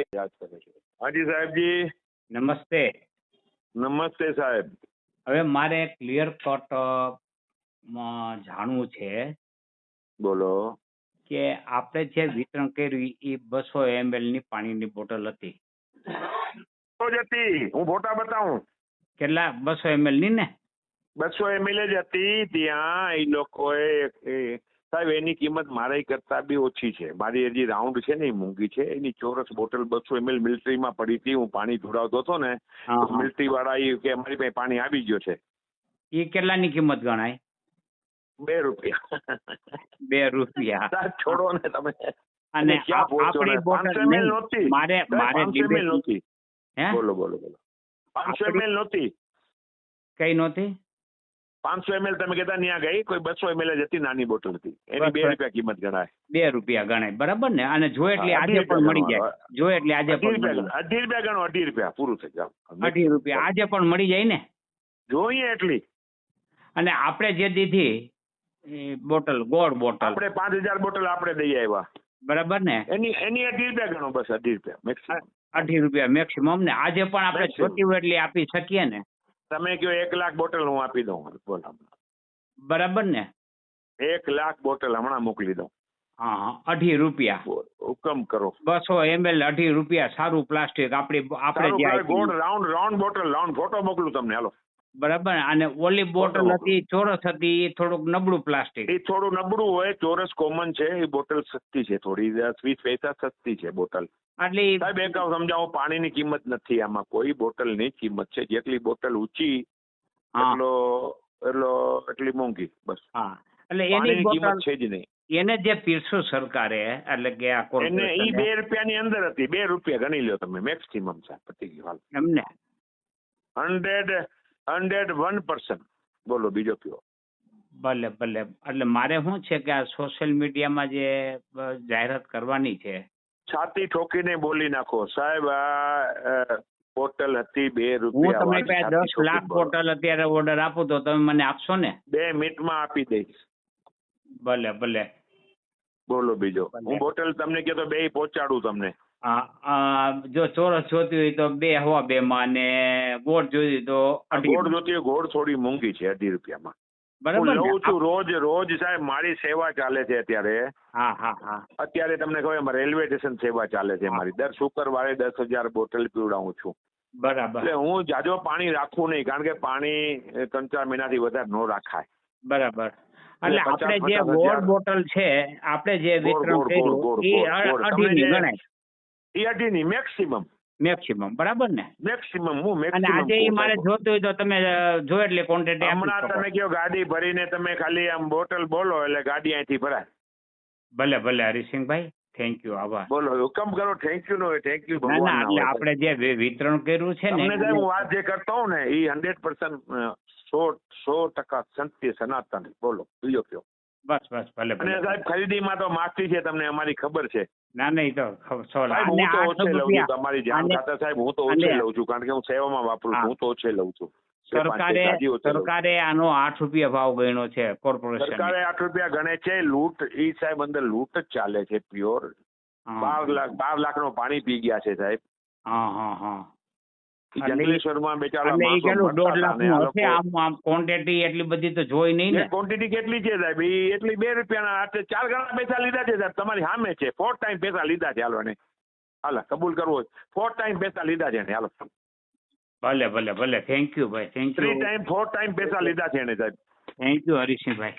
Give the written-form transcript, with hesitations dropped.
યાદ કરે છે. હાજી સાહેબજી. નમસ્તે. નમસ્તે સાહેબ. હવે મારે ક્લિયર કટ જાણવું છે બોલો. કે આપણે જે વિતરણ કર્યું એ 200 ml ની પાણીની બોટલ હતી. તો જ હતી, હું ફોટા બતાવું. કેટલા? 200 ml ની ને? 200 ml જ હતી. ત્યાં એ લોકોએ સાહેબ એની કિંમત મારા કરતા બી ઓછી છે. મારી હજી રાઉન્ડ છે ને એ મોંઘી છે. એની ચોરસ બોટલ 200 ml મિલિટરીમાં પડી હતી. હું પાણી ઢોળાવતો હતો ને, મિલિટરી વાળા કે અમારી પાસે પાણી આવી ગયો છે. એ કેટલાની કિંમત ગણાય? ₹2. ₹2. છોડો ને તમે. અને આપણી બોટલ મારે 500 ml નહોતી. હે બોલો 500 ml નહોતી. કઈ નહોતી? 500 ml તમે કહેતા ત્યાં ગઈ. કોઈ 200 ml જ હતી, નાની બોટલ હતી. એની ₹2 કિંમત ગણાય. ₹2 ગણાય, બરાબર ને? અને જો એટલે આજે પણ મળી જાય. જો એટલે આજે પણ ₹2.50 ગણો. ₹2.50 પૂરું થઈ જાવ. ₹2.50 આજે પણ મળી જાય ને? જોઈએ એટલી. અને આપણે જે દીધી બોટલ, ગોળ બોટલ, આપણે 5000 બોટલ આપણે દઈ આવ્યા, બરાબર ને? એની ₹2.50 ગણો. બસ ₹2.50 મેક્સિમમ. ₹2.50 મેક્સિમમ ને? આજે પણ આપણે જોતી હોય એટલી આપી શકીએ ને? તમે કહો 1 લાખ બોટલ હું આપી દઉં. બોલો, બરાબર ને? 1 લાખ બોટલ હમણાં મોકલી દઉં. હા, ₹2.50. હુકમ કરો. 200 ml ₹2.50. સારું પ્લાસ્ટિક. આપણે ગોળ રાઉન્ડ બોટલ, રાઉન્ડ ફોટો મોકલું તમને. હાલો, બરાબર. અને ઓલી બોટલ હતી ચોરસ હતી, એ થોડુંક નબળું પ્લાસ્ટિક. એ થોડું નબળું હોય. ચોરસ કોમન છે. એ બોટલ સસ્તી છે થોડી, 20 પૈસા સસ્તી છે બોટલ. આટલી સાહેબ એક સમજાવો, પાણીની કિંમત નથી આમાં. કોઈ બોટલની કિંમત છે. જેટલી બોટલ ઊંચી એટલી મોંઘી. બસ. હા, એટલે એની પાણીની બોટલ કિંમત છે જ નહીં. એને જે પીરસ્યું સરકારે, એટલે કે આ એને ઈ ₹2 ની અંદર હતી. ₹2 ગણી લ્યો તમે મેક્સિમમ. સાહેબ પતી ગયું. હાલ એમને 101%. બોલો બીજો કયો. ભલે. એટલે મારે શું છે કે આ સોશિયલ મીડિયામાં જે જાહેરાત કરવાની છે, છાતી ઠોકીને બોલી નાખો સાહેબ. આ બોટલ હતી ₹2. હું તમારી પાસે 10 લાખ બોટલ અત્યારે ઓર્ડર આપું તો તમે મને આપશો ને? 2 મિનિટમાં આપી દઈશ. ભલે. બોલો બીજો. હું બોટલ તમને કહો તો 2 પહોંચાડું તમને. જો ચોરસ જોતી હોય તો 2 માં, ને ગોળ જોતી તો ગોળ જોતી હોય. ગોળ થોડી મોંઘી છે, ₹2 માં. બરાબર. હું લઉં છું રોજ સાહેબ. મારી સેવા ચાલે છે અત્યારે. હા. અત્યારે તમને કહું, રેલવે સ્ટેશન સેવા ચાલે છે મારી. દર શુક્રવારે 10,000 બોટલ પીવડાવું છું. બરાબર. એટલે હું જાજો પાણી રાખું નહીં, કારણ કે પાણી 3-4 મહિનાથી વધારે ન રાખાય. બરાબર. એટલે આપણે જે ગોળ બોટલ છે, આપણે જે વિતરણ કર્યું એ 2.5 ગણાય. એ 2.5 મેક્સિમમ. બરાબર ને? મેક્સિમમ. અને આજે એ મારે જોતું હોય તો તમે જો એટલે ક્વોન્ટિટી હમણાં તમે કહો ગાડી ભરીને તમે ખાલી આમ બોટલ બોલો એટલે ગાડી અહીંથી ભરાય. ભલે હરિસિંહભાઈ, થેન્ક યુ. આભાર. બોલો, હુકમ કરો. થેન્ક યુ ભગવાન. એટલે આપણે જે વિતરણ કર્યું છે ને, હું વાત જે કરતો હોઉં ને એ 100% 100% સત્ય સનાતન. બોલો બીજો કયો. બસ. ભલે. અને સાહેબ ખરીદીમાં તો માફી છે, તમને અમારી ખબર છે. ના નહીં તો હું તો ઓછે લઉં છું. તમારી જાણ ખાતર સાહેબ, હું તો ઓછે લઉં છું, કારણ કે હું સેવામાં વાપરું છું. હું તો ઓછે લઉં છું. સરકારે આનો ₹8 ભાવ ગણ્યો છે. કોર્પોરેશન સરકારે ₹8 ગણે છે. લૂંટ એ સાહેબ, અંદર લૂંટ જ ચાલે છે પ્યોર. 12 લાખનો પાણી પી ગયા છે સાહેબ. હા. જંગલેશ્વરમાં બેચારા ₹1.5 લાખ આમ ક્વોન્ટિટી એટલી બધી તો જોઈ નહીં ને. ક્વોન્ટિટી કેટલી છે સાહેબ? એટલી ₹2 ના 4 ગણા પૈસા લીધા છે સાહેબ. તમારી સામે છે. 4 ટાઈમ પૈસા લીધા છે. હાલો ને, હાલો કબૂલ કરવો હોય 4 ટાઈમ પૈસા લીધા છે. હાલો. ભલે. થેન્ક યુ ભાઈ. Thank you. 4 ટાઈમ પૈસા લીધા છે એને સાહેબ. Thank you હરિસિંહભાઈ.